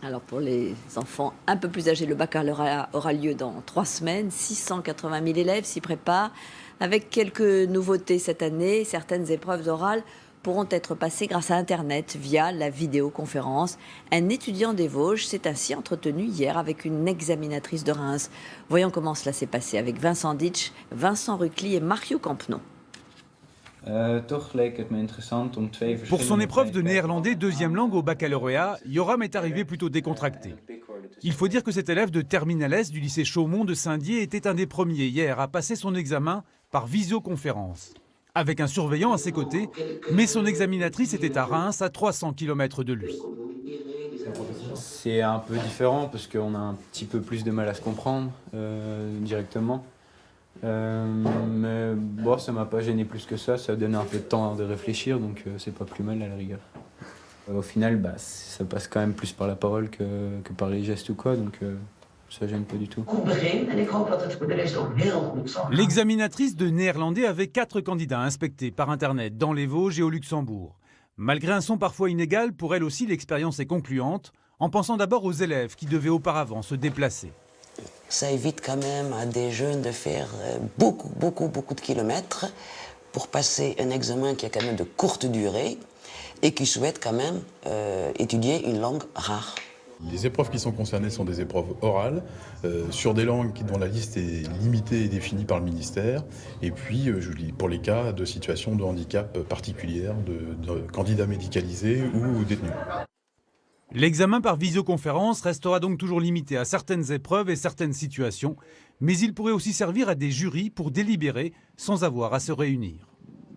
Alors pour les enfants un peu plus âgés, le baccalauréat aura lieu dans 3 semaines. 680 000 élèves s'y préparent. Avec quelques nouveautés cette année, certaines épreuves orales pourront être passées grâce à Internet via la vidéoconférence. Un étudiant des Vosges s'est ainsi entretenu hier avec une examinatrice de Reims. Voyons comment cela s'est passé avec Vincent Ditch, Vincent Rucli et Mario Campenot. Pour son épreuve de néerlandais deuxième langue au baccalauréat, Yoram est arrivé plutôt décontracté. Il faut dire que cet élève de Terminal S du lycée Chaumont de Saint-Dié était un des premiers hier à passer son examen par visioconférence. Avec un surveillant à ses côtés, mais son examinatrice était à Reims, à 300 km de lui. C'est un peu différent parce qu'on a un petit peu plus de mal à se comprendre directement. Mais bon, ça m'a pas gêné plus que ça donne un peu de temps de réfléchir, donc c'est pas plus mal à la rigueur. Au final, ça passe quand même plus par la parole que par les gestes ou quoi, donc ça gêne pas du tout. L'examinatrice de néerlandais avait 4 candidats inspectés par Internet dans les Vosges et au Luxembourg. Malgré un son parfois inégal, pour elle aussi l'expérience est concluante, en pensant d'abord aux élèves qui devaient auparavant se déplacer. Ça évite quand même à des jeunes de faire beaucoup de kilomètres pour passer un examen qui a quand même de courte durée et qui souhaitent quand même étudier une langue rare. Les épreuves qui sont concernées sont des épreuves orales, sur des langues dont la liste est limitée et définie par le ministère, et puis pour les cas de situations de handicap particulières, de candidats médicalisés ou détenus. L'examen par visioconférence restera donc toujours limité à certaines épreuves et certaines situations, mais il pourrait aussi servir à des jurys pour délibérer sans avoir à se réunir.